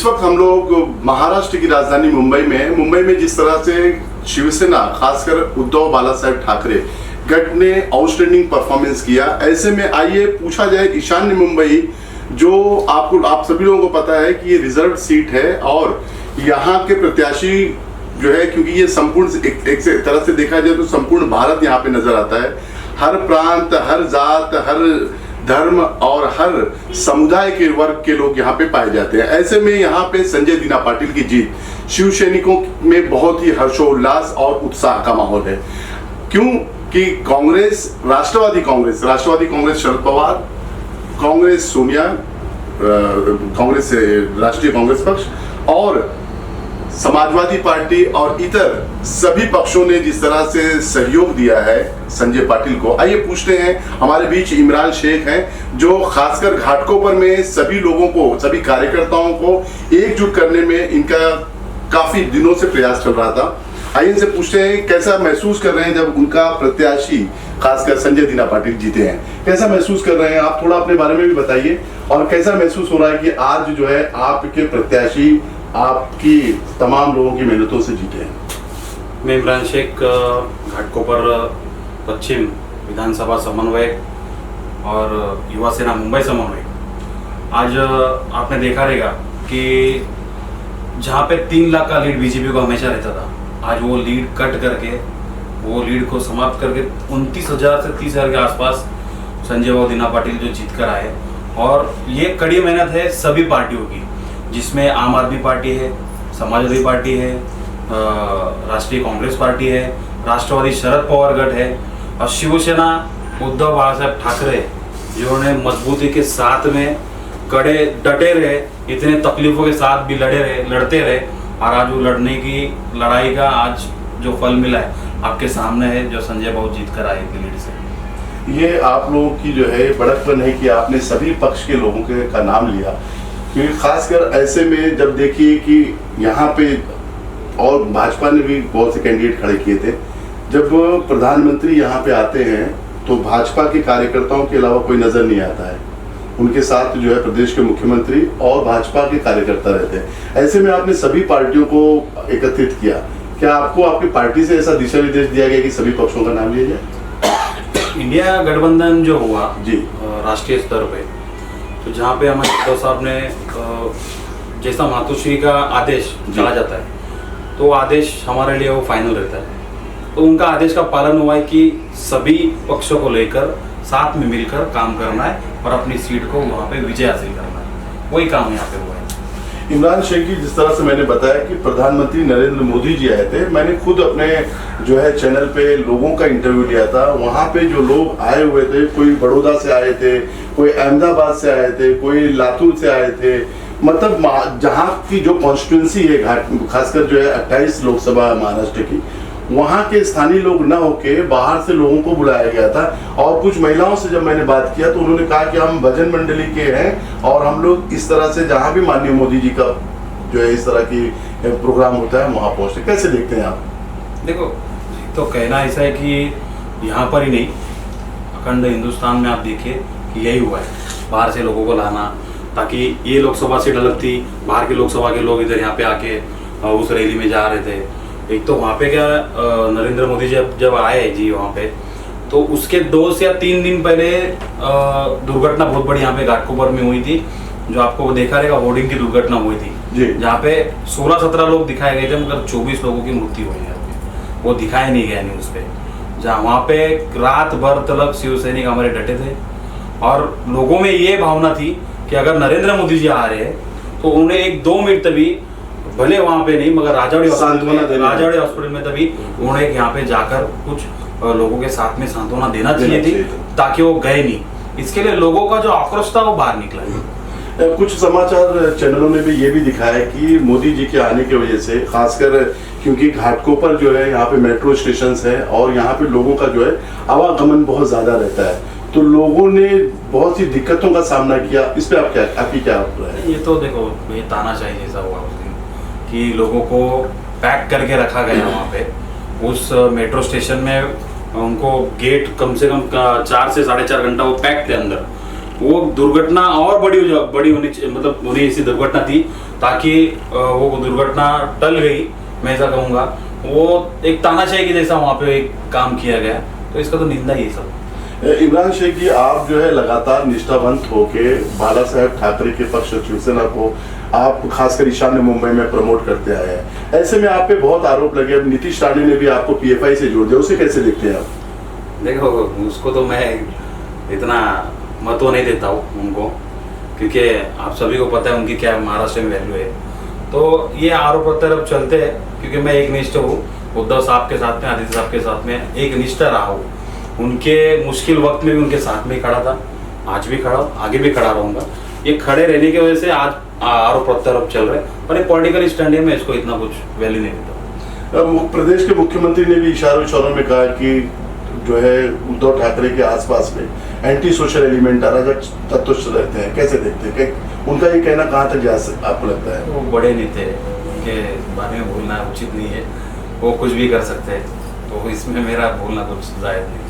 वक्त हम लोग महाराष्ट्र की राजधानी मुंबई में जिस तरह से शिवसेना खासकर उद्धव बालासाहेब ठाकरे गट ने आउटस्टैंडिंग परफॉर्मेंस किया, ऐसे में आइए पूछा जाए ईशान्य मुंबई जो आप सभी लोगों को पता है कि ये रिजर्व सीट है और यहाँ के प्रत्याशी जो है, क्योंकि ये संपूर्ण एक तरह से देखा जाए तो संपूर्ण भारत यहाँ पे नजर आता है, हर प्रांत, हर जात, हर धर्म और हर समुदाय के वर्ग के लोग यहाँ पे पाए जाते हैं। ऐसे में यहाँ पे संजय दीना पाटिल की जीत शिव सैनिकों में बहुत ही हर्षोल्लास और उत्साह का माहौल है। क्यों कि राष्ट्रवादी कांग्रेस शरद पवार, कांग्रेस सोनिया, कांग्रेस राष्ट्रीय कांग्रेस पक्ष और समाजवादी पार्टी और इतर सभी पक्षों ने जिस तरह से सहयोग दिया है संजय पाटिल को, आइए पूछते हैं। हमारे बीच इमरान शेख हैं जो खासकर घाटकोपर में सभी लोगों को, सभी कार्यकर्ताओं को एकजुट करने में इनका काफी दिनों से प्रयास चल रहा था। आइए इनसे पूछते हैं कैसा महसूस कर रहे हैं जब उनका प्रत्याशी खासकर संजय दीना पाटिल जीते हैं, कैसा महसूस कर रहे हैं आप? थोड़ा अपने बारे में भी बताइए और कैसा महसूस हो रहा है कि आज जो है आपके प्रत्याशी आपकी तमाम लोगों की मेहनतों से जीते हैं। मैं इमरान शेख, घाटकोपर पश्चिम विधानसभा समन्वयक और युवा सेना मुंबई समन्वयक। आज आपने देखा रहेगा कि जहाँ पे 3 लाख का लीड बीजेपी को हमेशा रहता था, आज वो लीड कट करके, वो लीड को समाप्त करके 29,000 से 30,000 के आसपास संजय बाबू दीना पाटिल जो जीत कर आए। और ये कड़ी मेहनत है सभी पार्टियों की, जिसमें आम आदमी पार्टी है, समाजवादी पार्टी है, राष्ट्रीय कांग्रेस पार्टी है, राष्ट्रवादी शरद पवार गट है और शिवसेना उद्धव बालासाहेब ठाकरे, जिन्होंने मजबूती के साथ में कड़े डटे रहे, इतने तकलीफों के साथ भी लड़ते रहे और आज वो लड़ने की लड़ाई का आज जो फल मिला है आपके सामने है, जो संजय बाबू जीत कर आए थे लीड से। ये आप लोगों की जो है बड़कपन है कि आपने सभी पक्ष के लोगों का नाम लिया, क्योंकि खासकर ऐसे में जब देखिए कि यहाँ पे और भाजपा ने भी बहुत से कैंडिडेट खड़े किए थे, जब प्रधानमंत्री यहाँ पे आते हैं तो भाजपा के कार्यकर्ताओं के अलावा कोई नजर नहीं आता है, उनके साथ जो है प्रदेश के मुख्यमंत्री और भाजपा के कार्यकर्ता रहते हैं। ऐसे में आपने सभी पार्टियों को एकत्रित किया, क्या आपको आपकी पार्टी से ऐसा दिशा निर्देश दिया गया कि सभी पक्षों का नाम लिया जाए? इंडिया गठबंधन जो हुआ जी राष्ट्रीय स्तर पे, तो जहाँ पे हमारे उद्धव साहब ने जैसा मातोश्री का आदेश चला जाता है तो आदेश हमारे लिए वो फाइनल रहता है, तो उनका आदेश का पालन हुआ है कि सभी पक्षों को लेकर साथ में मिलकर काम करना है और अपनी सीट को वहाँ पे विजय हासिल करना है, वही काम यहाँ पे हुआ है। इमरान शेख जी, जिस तरह से मैंने बताया कि प्रधानमंत्री नरेंद्र मोदी जी आए थे, मैंने खुद अपने जो है चैनल पे लोगों का इंटरव्यू लिया था। वहाँ पे जो लोग आए हुए थे, कोई बड़ौदा से आए थे, कोई अहमदाबाद से आए थे, कोई लातूर से आए थे, मतलब जहाँ की जो कॉन्स्टिट्यूंसी है खासकर जो है 28 लोकसभा महाराष्ट्र की, वहाँ के स्थानीय लोग न होके बाहर से लोगों को बुलाया गया था। और कुछ महिलाओं से जब मैंने बात किया तो उन्होंने कहा कि हम भजन मंडली के हैं और हम लोग इस तरह से जहाँ भी माननीय मोदी जी का जो है इस तरह की प्रोग्राम होता है वहाँ पहुँचते। कैसे देखते हैं आप? देखो, तो कहना ऐसा है कि यहाँ पर ही नहीं, अखंड हिंदुस्तान में आप देखिए कि यही हुआ है, बाहर से लोगों को लाना, ताकि ये लोकसभा सीट अलग थी, बाहर के लोकसभा के लोग इधर यहाँ पे आके उस रैली में जा रहे थे। एक तो वहाँ पे क्या नरेंद्र मोदी जब आए जी वहाँ पे, तो उसके 2 से 3 दिन पहले दुर्घटना बहुत बड़ी यहाँ पे घाटकोपर में हुई थी, जो आपको देखा रहेगा, होर्डिंग की दुर्घटना हुई थी, जहाँ पे 16-17 लोग दिखाए गए थे, मगर 24 लोगों की मृत्यु हुई है, वो दिखाया नहीं गया न्यूज़ पे। जहाँ वहाँ पे रात भर तक शिव सैनिक हमारे डटे थे और लोगों में ये भावना थी कि अगर नरेंद्र मोदी जी आ रहे हैं तो उन्हें 1-2 मिनट तभी, भले वहाँ पे नहीं मगर राजौड़ी हॉस्पिटल में तभी उन्हें यहाँ पे जाकर कुछ लोगों के साथ में सांत्वना देना चाहिए थी, ताकि वो गए नहीं। इसके लिए लोगों का जो आक्रोश था वो बाहर निकला। कुछ समाचार चैनलों ने भी ये भी दिखाया कि मोदी जी के आने की वजह से, खासकर क्योंकि घाटकोपर जो है यहाँ पे मेट्रो स्टेशन है और यहाँ पे लोगों का जो है आवागमन बहुत ज्यादा रहता है, तो लोगों ने बहुत सी दिक्कतों का सामना किया। इस पे आपकी क्या है? ये तो देखो, ये तानाशाही जैसा हुआ उस दिन कि लोगों को पैक करके रखा गया वहाँ पे उस मेट्रो स्टेशन में, उनको गेट कम से कम 4 से 4.5 घंटा वो पैक थे अंदर। वो दुर्घटना और बड़ी होनी, मतलब होनी ऐसी दुर्घटना थी ताकि वो दुर्घटना टल गई, मैं ऐसा कहूँगा। वो एक तानाशाही की जैसा वहाँ पे एक काम किया गया, तो इसका तो निंदा ही है सब। इमरान शेख जी, आप जो है लगातार निष्ठावंत होके बाला साहेब ठाकरे के पक्ष शिवसेना को आप खासकर ईशान्य मुंबई में प्रमोट करते आए हैं। ऐसे में आप पे बहुत आरोप लगे, अब नीतीश राणे ने भी आपको पीएफआई से जोड़ दिया, उसे कैसे देखते हैं आप? देखो, उसको तो मैं इतना महत्व नहीं देता हूँ उनको, क्योंकि आप सभी को पता है उनकी क्या महाराष्ट्र में वैल्यू है। तो ये आरोप प्रत्यारोप चलते हैं, क्योंकि मैं एक निष्ठ हूँ उद्धव साहब के साथ में, आदित्य साहब के साथ में एक निष्ठ रहा हूँ। उनके मुश्किल वक्त में भी उनके साथ में ही खड़ा था, आज भी खड़ा हूँ, आगे भी खड़ा रहूँगा। ये खड़े रहने की वजह से आज आरोप प्रत्यारोप चल रहे हैं, पर एक पॉलिटिकल स्टैंड है, मैं इसको इतना कुछ वैल्यू नहीं देता। प्रदेश के मुख्यमंत्री ने भी इशारों में कहा कि जो है उद्धव ठाकरे के आसपास में एंटी सोशल एलिमेंट अराजक तत्व रहते हैं, कैसे देखते हैं? उनका ये कहना कहाँ तक जा आपको लगता है? वो बड़े नेता के बारे में बोलना उचित नहीं है, वो कुछ भी कर सकते हैं, तो इसमें मेरा बोलना कुछ जायज नहीं है।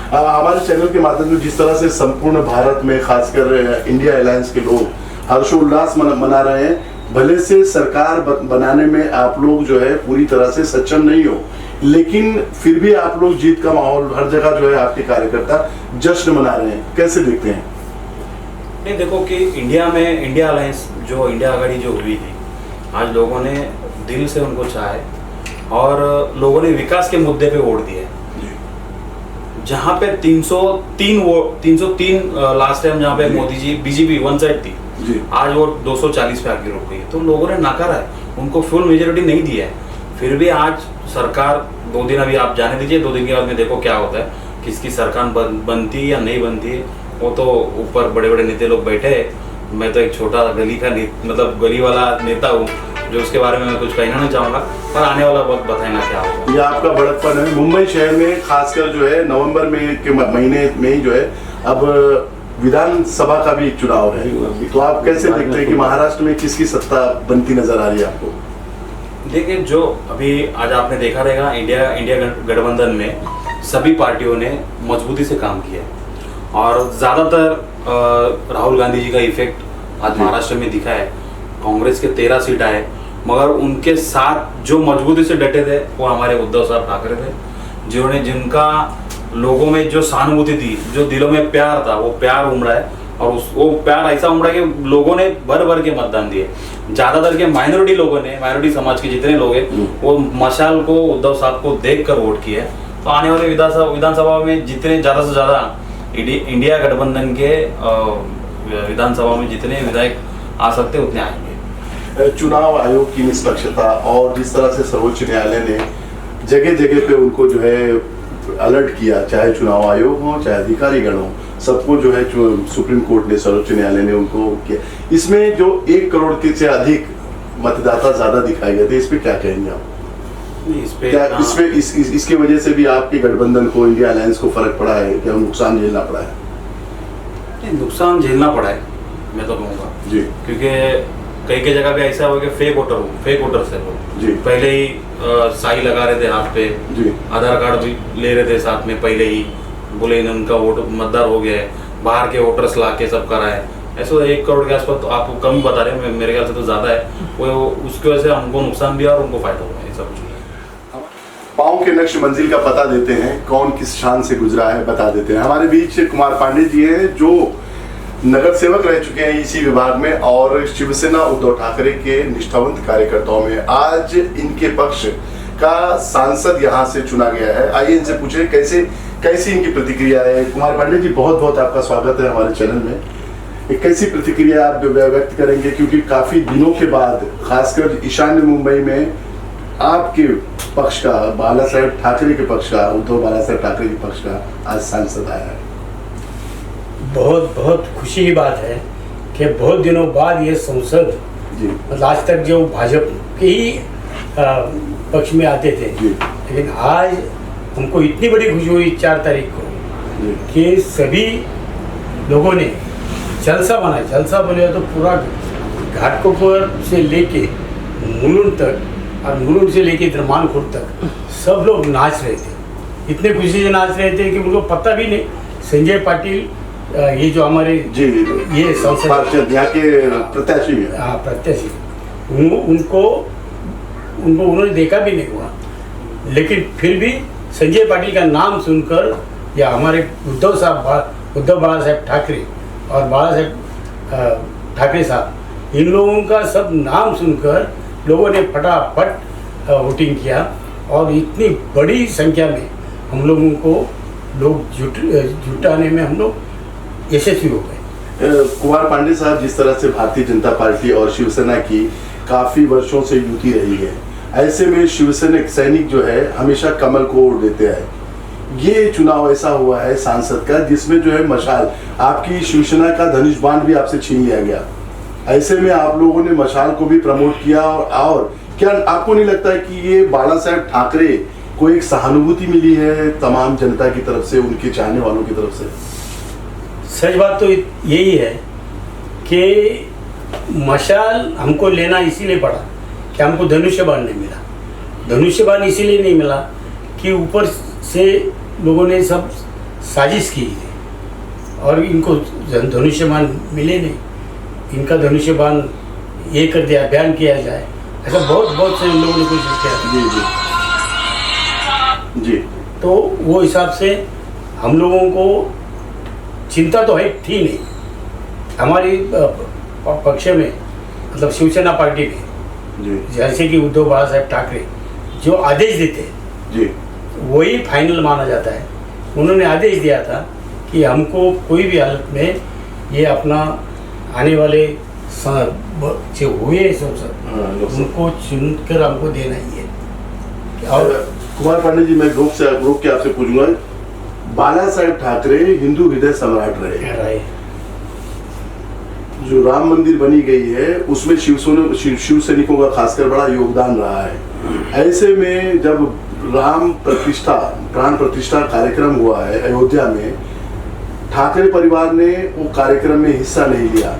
हमारे चैनल के माध्यम से जिस तरह से संपूर्ण भारत में खासकर इंडिया अलायंस के लोग हर्षोल्लास मना रहे हैं, भले से सरकार बनाने में आप लोग जो है पूरी तरह से सक्षम नहीं हो, लेकिन फिर भी आप लोग जीत का माहौल हर जगह जो है आपके कार्यकर्ता जश्न मना रहे हैं, कैसे देखते हैं? नहीं, देखो कि इंडिया में इंडिया अलायंस जो इंडिया आघाड़ी जो हुई थी, आज लोगों ने दिल से उनको चाहे और लोगों ने विकास के मुद्दे पे वोट दिए। जहाँ पे 303 लास्ट टाइम जहाँ पे Modi ji BJP one side थी, आज वो 240 पे आके रुक गई, तो लोगों ने नकारा है, उनको फुल मेजोरिटी नहीं दिया है। फिर भी आज सरकार 2 दिन अभी आप जाने दीजिए, 2 दिन के बाद में देखो क्या होता है, किसकी सरकार बनती है या नहीं बनती है। वो तो ऊपर बड़े बड़े नेता लोग बैठे हैं, मैं तो एक छोटा गली का मतलब गली वाला नेता हूँ, जो उसके बारे में मैं कुछ कहना नहीं चाहूँगा, पर आने वाला वक्त बताएगा क्या होगा। ये आपका बड़प्पन है। मुंबई शहर में खासकर जो है नवंबर में के महीने में ही जो है अब विधानसभा का भी चुनाव है, तो आप कैसे देखते हैं कि महाराष्ट्र में किसकी सत्ता बनती नजर आ रही है आपको? देखिए, जो अभी आज आपने देखा रहेगा, इंडिया गठबंधन में सभी पार्टियों ने मजबूती से काम किया है और ज़्यादातर राहुल गांधी जी का इफेक्ट आज महाराष्ट्र में दिखा है। कांग्रेस के 13 सीट आए, मगर उनके साथ जो मजबूती से डटे थे वो हमारे उद्धव साहब ठाकरे थे, जिनका लोगों में जो सहानुभूति थी, जो दिलों में प्यार था, वो प्यार उमड़ा है। और वो प्यार ऐसा उमड़ा कि लोगों ने भर भर के मतदान दिए। ज़्यादातर के माइनॉरिटी लोगों ने, माइनॉरिटी समाज के जितने लोग हैं, वो मशाल को, उद्धव साहब को देखकर वोट किए। तो आने वाले विधानसभा में जितने ज़्यादा से ज़्यादा इंडिया गठबंधन के विधानसभा में जितने विधायक आ सकते उतने आएंगे। चुनाव आयोग की निष्पक्षता और जिस तरह से सर्वोच्च न्यायालय ने जगह जगह पे उनको जो है अलर्ट किया, चाहे चुनाव आयोग हो चाहे अधिकारीगण हो, सबको जो है सुप्रीम कोर्ट ने, सर्वोच्च न्यायालय ने उनको किया। इसमें जो 1 करोड़ के से अधिक मतदाता ज्यादा दिखाए गए थे, इस पे क्या कहेंगे आप? इसके वजह से भी आपके गठबंधन को, इंडिया अलायंस को फर्क पड़ा है, क्या नुकसान झेलना पड़ा है? नहीं, नुकसान झेलना पड़ा है मैं तो कहूँगा जी, क्योंकि कई जगह पे ऐसा हो कि फेक वोटर से जी पहले ही साई लगा रहे थे हाथ पे जी, आधार कार्ड भी ले रहे थे साथ में, पहले ही बोले उनका वोट मतदार हो गया है, बाहर के वोटर्स ला के सब करा है। ऐसा 1 करोड़ के आसपास तो आप कम बता रहे हैं, मेरे ख्याल से तो ज़्यादा है। वो उसकी वजह से हमको नुकसान भी और उनको फायदा हुआ है। सब पाँव के नक्श मंजिल का पता देते हैं, कौन किस शान से गुजरा है बता देते हैं। हमारे बीच कुमार पांडे जी हैं, जो नगर सेवक रह चुके हैं इसी विभाग में और शिवसेना उद्धव ठाकरे के निष्ठावंत कार्यकर्ताओं में आज इनके पक्ष का सांसद यहाँ से चुना गया है। आइए इनसे पूछे कैसी इनकी प्रतिक्रिया है। कुमार पांडे जी, बहुत बहुत आपका स्वागत है हमारे चैनल में। एक कैसी प्रतिक्रिया आप व्यक्त करेंगे, क्योंकि काफी दिनों के बाद खासकर ईशान्य मुंबई में आपके पक्ष का, बाला साहेब ठाकरे के पक्ष का, उद्धव बाला साहेब ठाकरे के पक्ष का आज सांसद आया है। बहुत बहुत खुशी की बात है कि बहुत दिनों बाद ये संसद, मतलब आज तक जो भाजपा के ही पक्ष में आते थे, लेकिन आज हमको इतनी बड़ी खुशी हुई 4 तारीख को कि सभी लोगों ने जलसा बनाया। जलसा बोले तो पूरा घाटकोपर से लेके मुलुंड तक और मुलुंड से लेके इधर मानखुर्द तक सब लोग नाच रहे थे। इतने खुशी से नाच रहे थे कि उनको पता भी नहीं। संजय पाटिल, ये जो हमारे जी ये संसद यहाँ के प्रत्याशी है, हाँ प्रत्याशी, उनको उन्होंने देखा भी नहीं हुआ, लेकिन फिर भी संजय पाटिल का नाम सुनकर या हमारे उद्धव बाला साहब ठाकरे और बाला साहब ठाकरे साहब, इन लोगों का सब नाम सुनकर लोगों ने फटाफट वोटिंग किया और इतनी बड़ी संख्या में हम लोगों को जुटाने में हम लोग यशस्वी हो गए। कुमार पांडे साहब, जिस तरह से भारतीय जनता पार्टी और शिवसेना की काफी वर्षों से युति रही है, ऐसे में शिवसेना सैनिक जो है हमेशा कमल को ओढ़ देते हैं। ये चुनाव ऐसा हुआ है सांसद का जिसमें जो है मशाल, आपकी शिवसेना का धनुष बाण भी आपसे छीन लिया गया। ऐसे में आप लोगों ने मशाल को भी प्रमोट किया और क्या आपको नहीं लगता है कि ये बाला साहेब ठाकरे को एक सहानुभूति मिली है तमाम जनता की तरफ से, उनके चाहने वालों की तरफ से? सच बात तो यही है कि मशाल हमको लेना इसीलिए पड़ा कि हमको धनुष्य बाण नहीं मिला। धनुष्य बाण इसीलिए नहीं मिला कि ऊपर से लोगों ने सब साजिश की है और इनको धनुष्य बाण मिले नहीं। इनका धनुष्य बाण ये कर दिया, बयान किया जाए, ऐसा बहुत से लोगों ने कोशिश किया। जी जी जी। तो वो हिसाब से हम लोगों को चिंता तो है थी नहीं हमारी पक्ष में, मतलब शिवसेना पार्टी में जी। जैसे कि उद्धव बाला साहेब ठाकरे जो आदेश देते हैं जी, वही फाइनल माना जाता है। उन्होंने आदेश दिया था कि हमको कोई भी हालत में ये अपना आने वाले जो हुए संसद उनको चुनकर हमको देना ही है। और कुमार पांडे जी, मैं रोक के आपसे पूछूंगा, बाला साहेब ठाकरे हिंदू हृदय सम्राट रहे। जो राम मंदिर बनी गई है उसमें शिव सैनिकों का खासकर बड़ा योगदान रहा है। ऐसे में जब राम प्रतिष्ठा, प्राण प्रतिष्ठा कार्यक्रम हुआ है अयोध्या में, ठाकरे परिवार ने वो कार्यक्रम में हिस्सा नहीं लिया,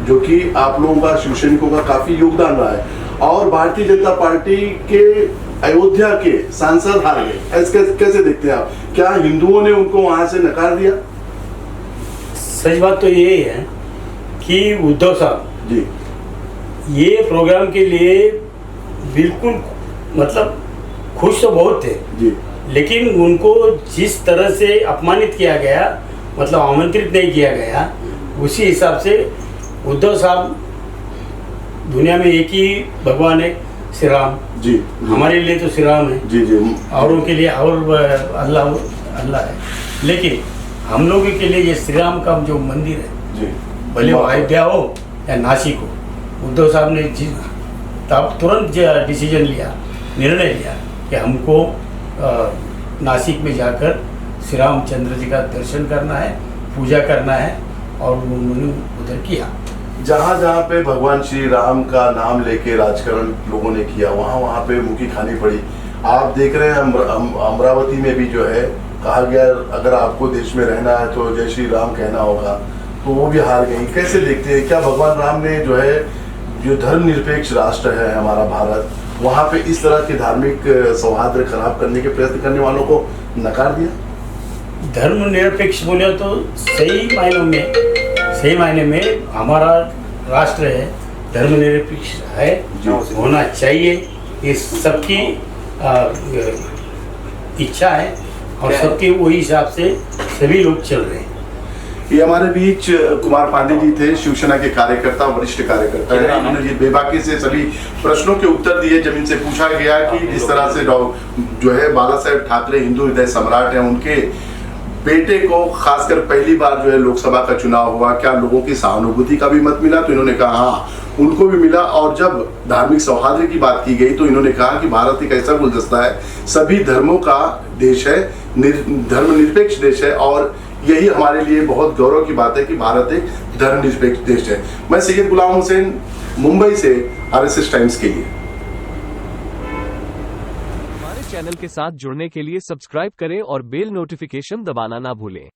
जो कि आप लोगों का, शिव सैनिकों का काफी योगदान रहा है। और भारतीय जनता पार्टी के अयोध्या के सांसद हार गए। ऐसे कैसे देखते हैं आप? क्या हिंदुओं ने उनको वहां से नकार दिया? सच बात तो यही है कि उद्धव साहब जी ये प्रोग्राम के लिए बिल्कुल मतलब खुश तो बहुत थे जी, लेकिन उनको जिस तरह से अपमानित किया गया, मतलब आमंत्रित नहीं किया गया, उसी हिसाब से उद्धव साहब, दुनिया में एक ही भगवान है, श्री राम जी, हमारे लिए तो श्री राम है जी जी, औरों के लिए और अल्लाह है, लेकिन हम लोगों के लिए ये श्री राम का जो मंदिर है जी, भले वो अयोध्या हो या नासिक हो, उद्धव साहब ने तब तुरंत डिसीजन लिया, निर्णय लिया कि हमको नासिक में जाकर श्री रामचंद्र जी का दर्शन करना है, पूजा करना है, और उन्होंने उधर किया। जहाँ जहाँ पे भगवान श्री राम का नाम लेके राजकारण लोगों ने किया, वहाँ पे मुखी खानी पड़ी। आप देख रहे हैं अमरावती में भी जो है कहा गया अगर आपको देश में रहना है तो जय श्री राम कहना होगा, तो वो भी हार गई। कैसे देखते हैं, क्या भगवान राम ने जो है, जो धर्मनिरपेक्ष राष्ट्र है हमारा भारत, वहाँ पे इस तरह के धार्मिक सौहार्द खराब करने के प्रयत्न करने वालों को नकार दिया? धर्मनिरपेक्ष बोले तो सही मायने में हमारा राष्ट्र है, धर्मनिरपेक्ष है, होना चाहिए, ये सबकी इच्छा है और सबके वही हिसाब से सभी लोग चल रहे हैं। ये हमारे बीच कुमार पांडे जी थे, शिवसेना के कार्यकर्ता, वरिष्ठ कार्यकर्ता है। उन्होंने ये बेबाकी से सभी प्रश्नों के उत्तर दिए जब इनसे पूछा गया कि जिस तरह से जो है बाला साहेब ठाकरे हिंदू हृदय सम्राट हैं, उनके बेटे को खासकर पहली बार जो है लोकसभा का चुनाव हुआ, क्या लोगों की सहानुभूति का भी मत मिला? तो इन्होंने कहा हाँ, उनको भी मिला। और जब धार्मिक सौहार्द की बात की गई तो इन्होंने कहा कि भारत एक ऐसा गुलदस्ता है, सभी धर्मों का देश है, धर्मनिरपेक्ष देश है, और यही हमारे लिए बहुत गौरव की बात है कि भारत एक धर्मनिरपेक्ष देश है। मैं सैयद गुलाम हुसैन, मुंबई से, RSS टाइम्स के लिए। हमारे चैनल के साथ जुड़ने के लिए सब्सक्राइब करें और बेल नोटिफिकेशन दबाना ना भूलें।